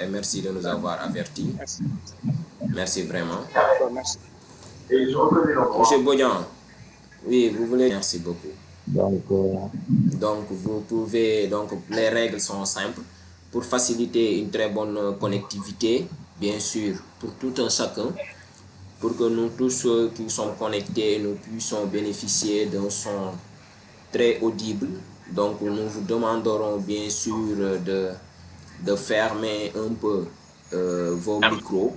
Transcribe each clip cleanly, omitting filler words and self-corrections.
Et merci de nous avoir avertis. Merci. Merci vraiment. D'accord, merci. Monsieur Bodian, oui, vous voulez. Merci beaucoup. Donc, Donc, vous pouvez. Donc, les règles sont simples. Pour faciliter une très bonne connectivité, bien sûr, pour tout un chacun, pour que nous tous ceux qui sont connectés, nous puissions bénéficier d'un son très audible. Donc, nous vous demanderons bien sûr de fermer un peu vos micros.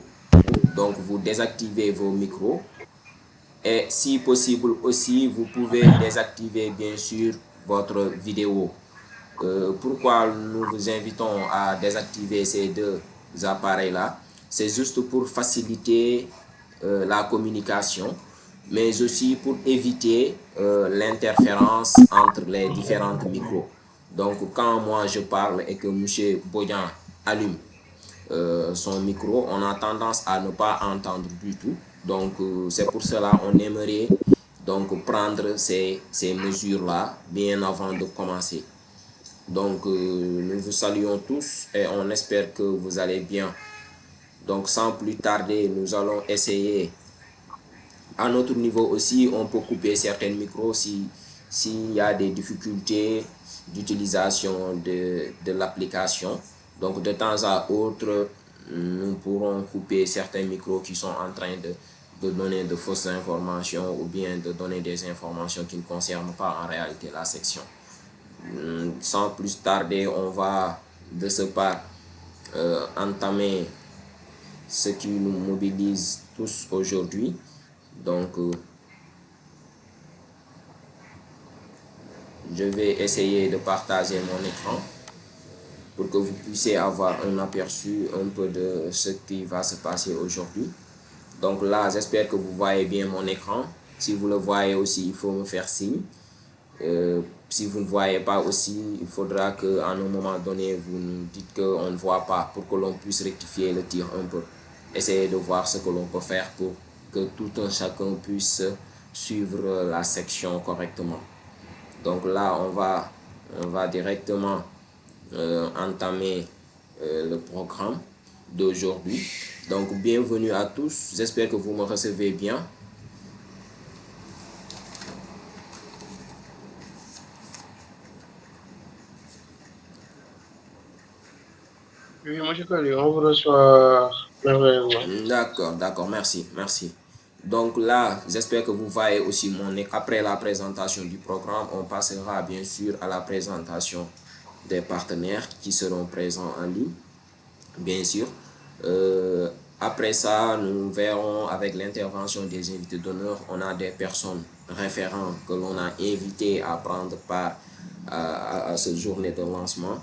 Donc, vous désactivez vos micros. Et si possible aussi, vous pouvez désactiver bien sûr votre vidéo. Pourquoi nous vous invitons à désactiver ces deux appareils-là? C'est juste pour faciliter la communication, mais aussi pour éviter l'interférence entre les différentes micros. Donc, quand moi je parle et que M. Bodian allume son micro, on a tendance à ne pas entendre du tout. Donc, c'est pour cela on aimerait donc prendre ces mesures-là bien avant de commencer. Donc, nous vous saluons tous et on espère que vous allez bien. Donc, sans plus tarder, nous allons essayer. À notre niveau aussi, on peut couper certains micros s'il y a des difficultés d'utilisation de l'application. Donc, de temps à autre, nous pourrons couper certains micros qui sont en train de donner de fausses informations ou bien de donner des informations qui ne concernent pas en réalité la section. Sans plus tarder, on va de ce pas entamer ce qui nous mobilise tous aujourd'hui. Donc, je vais essayer de partager mon écran pour que vous puissiez avoir un aperçu un peu de ce qui va se passer aujourd'hui. Donc là, j'espère que vous voyez bien mon écran. Si vous le voyez aussi, il faut me faire signe. Si vous ne voyez pas aussi, il faudra qu'à un moment donné, vous nous dites qu'on ne voit pas pour que l'on puisse rectifier le tir un peu. Essayez de voir ce que l'on peut faire pour que tout un chacun puisse suivre la section correctement. Donc là, on va directement entamer le programme d'aujourd'hui. Donc, bienvenue à tous. J'espère que vous me recevez bien. Oui, moi je connais, on vous reçoit merveilleusement. D'accord, merci. Donc là, j'espère que vous voyez aussi mon écran. Après la présentation du programme, on passera bien sûr à la présentation des partenaires qui seront présents en ligne, bien sûr. Après ça, nous verrons avec l'intervention des invités d'honneur, on a des personnes référentes que l'on a invitées à prendre part à cette journée de lancement,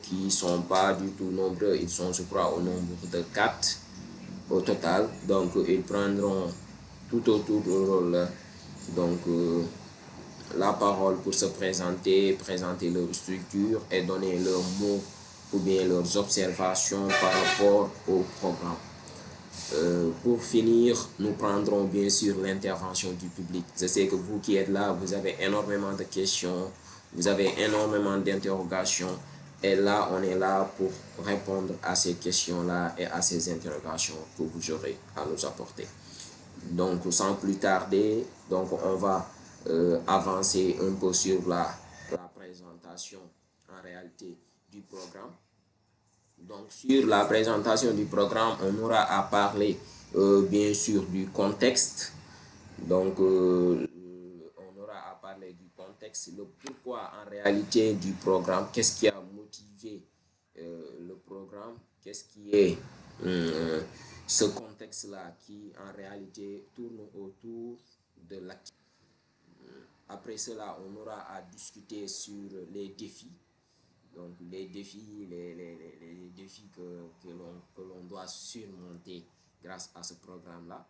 qui ne sont pas du tout nombreux, ils sont je crois au nombre de 4 au total. Donc ils prendront tout autour du rôle donc la parole pour se présenter leur structure et donner leurs mots ou bien leurs observations par rapport au programme. Pour finir, nous prendrons bien sûr l'intervention du public. Je sais que vous qui êtes là, vous avez énormément de questions, vous avez énormément d'interrogations. Et là, on est là pour répondre à ces questions-là et à ces interrogations que vous aurez à nous apporter. Donc, sans plus tarder, donc on va avancer un peu sur la présentation en réalité du programme. Donc, sur la présentation du programme, on aura à parler bien sûr du contexte. Donc, on aura à parler du contexte, le pourquoi en réalité du programme, qu'est-ce qui a motivé le programme, qu'est-ce qui est ce contexte-là qui en réalité tourne autour de l'activité. Après cela, on aura à discuter sur les défis. Donc les défis, les défis que l'on doit surmonter grâce à ce programme-là.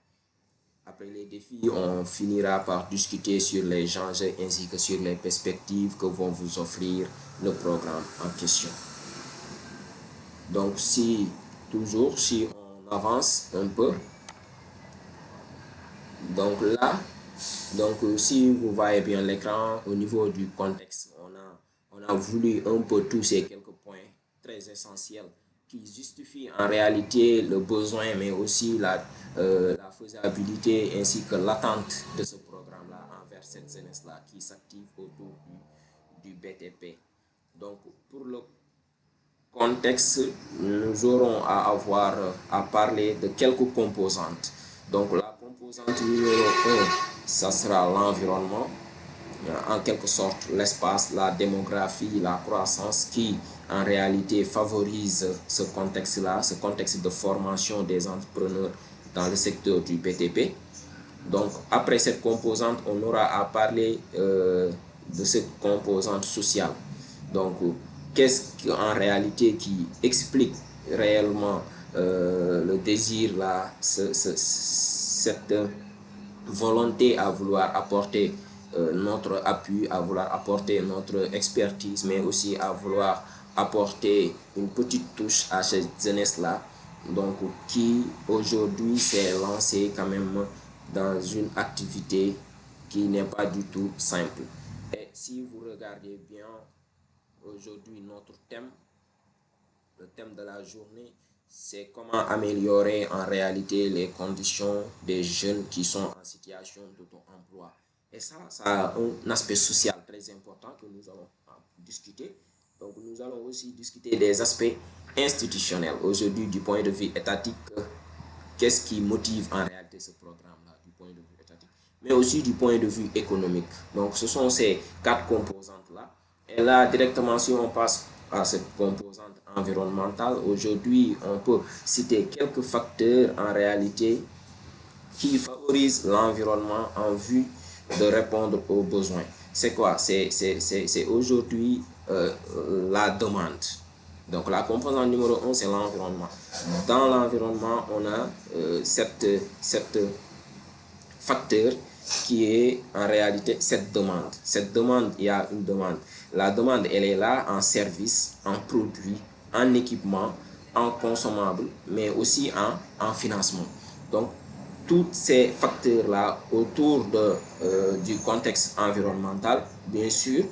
Après les défis, on finira par discuter sur les enjeux ainsi que sur les perspectives que vont vous offrir le programme en question. Donc si on avance un peu, donc là, si vous voyez bien l'écran, au niveau du contexte, on a voulu un peu toucher quelques points très essentiels qui justifie en réalité le besoin, mais aussi la faisabilité ainsi que l'attente de ce programme-là envers cette jeunesse-là qui s'active autour du BTP. Donc, pour le contexte, nous aurons à avoir à parler de quelques composantes. Donc, la composante numéro 1, ça sera l'environnement, en quelque sorte l'espace, la démographie, la croissance qui en réalité favorise ce contexte-là, ce contexte de formation des entrepreneurs dans le secteur du BTP. Donc après cette composante, on aura à parler de cette composante sociale. Donc qu'est-ce qu'en réalité qui explique réellement le désir, cette volonté à vouloir apporter notre appui, à vouloir apporter notre expertise, mais aussi à vouloir apporter une petite touche à cette jeunesse-là, donc qui aujourd'hui s'est lancée quand même dans une activité qui n'est pas du tout simple. Et si vous regardez bien, aujourd'hui notre thème, le thème de la journée, c'est comment améliorer en réalité les conditions des jeunes qui sont en situation d'auto-emploi. Et ça a un aspect social très important que nous allons discuter. Donc nous allons aussi discuter des aspects institutionnels. Aujourd'hui, du point de vue étatique, qu'est-ce qui motive en réalité ce programme-là du point de vue étatique, mais aussi du point de vue économique. Donc ce sont ces 4 composantes-là. Et là, directement, si on passe à cette composante environnementale, aujourd'hui, on peut citer quelques facteurs en réalité qui favorisent l'environnement en vue de répondre aux besoins. C'est quoi? C'est aujourd'hui la demande. Donc la composante numéro 1, c'est l'environnement. Dans l'environnement, on a cette facteur qui est en réalité cette demande. Cette demande, il y a une demande. La demande, elle est là en service, en produit, en équipement, en consommable, mais aussi en financement. Donc, tous ces facteurs-là autour du contexte environnemental, bien sûr,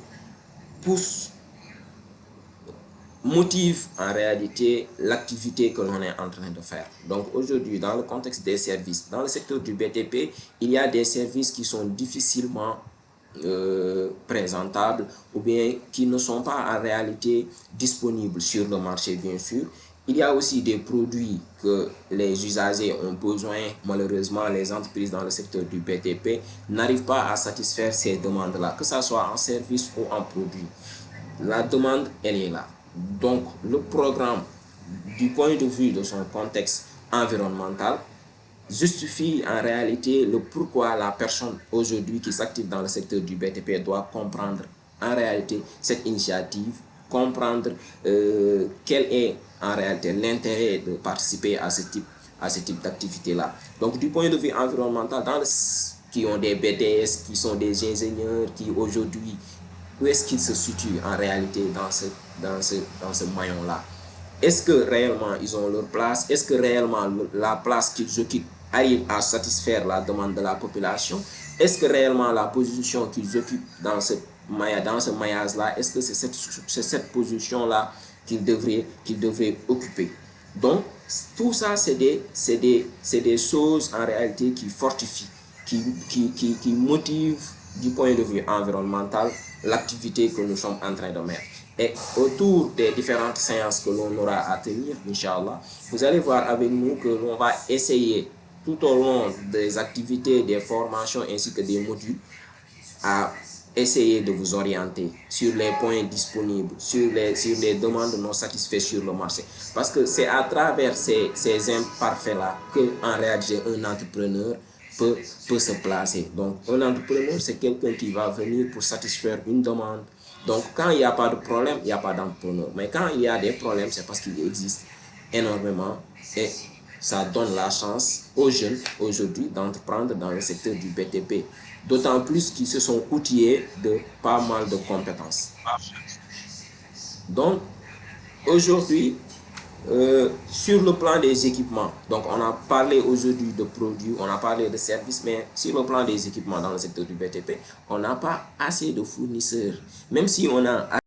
motive en réalité l'activité que l'on est en train de faire. Donc aujourd'hui, dans le contexte des services, dans le secteur du BTP, il y a des services qui sont difficilement présentables ou bien qui ne sont pas en réalité disponibles sur le marché, bien sûr. Il y a aussi des produits que les usagers ont besoin. Malheureusement, les entreprises dans le secteur du BTP n'arrivent pas à satisfaire ces demandes-là, que ce soit en service ou en produit. La demande, elle est là. Donc, le programme, du point de vue de son contexte environnemental, justifie en réalité le pourquoi la personne aujourd'hui qui s'active dans le secteur du BTP doit comprendre en réalité cette initiative, comprendre quel est en réalité l'intérêt de participer à ce type d'activité-là. Donc, du point de vue environnemental, qui ont des BTS, qui sont des ingénieurs, qui aujourd'hui, où est-ce qu'ils se situent en réalité dans ce maillon-là? Est-ce que réellement ils ont leur place? Est-ce que réellement la place qu'ils occupent arrive à satisfaire la demande de la population? Est-ce que réellement la position qu'ils occupent dans ce maillage-là, est-ce que c'est cette position-là qu'ils devraient occuper? Donc, tout ça, c'est des choses en réalité qui fortifient, qui motivent du point de vue environnemental l'activité que nous sommes en train de mettre. Et autour des différentes séances que l'on aura à tenir, Inch'Allah, vous allez voir avec nous que l'on va essayer tout au long des activités, des formations ainsi que des modules à essayer de vous orienter sur les points disponibles, sur les demandes non satisfaites sur le marché. Parce que c'est à travers ces imparfaits-là qu'en réalité un entrepreneur peut se placer. Donc un entrepreneur, c'est quelqu'un qui va venir pour satisfaire une demande. Donc quand il n'y a pas de problème, il n'y a pas d'entrepreneur. Mais quand il y a des problèmes, c'est parce qu'il existe énormément et ça donne la chance aux jeunes aujourd'hui d'entreprendre dans le secteur du BTP. D'autant plus qu'ils se sont outillés de pas mal de compétences. Donc aujourd'hui, sur le plan des équipements, donc on a parlé aujourd'hui de produits, on a parlé de services, mais sur le plan des équipements dans le secteur du BTP, on n'a pas assez de fournisseurs. Même si on a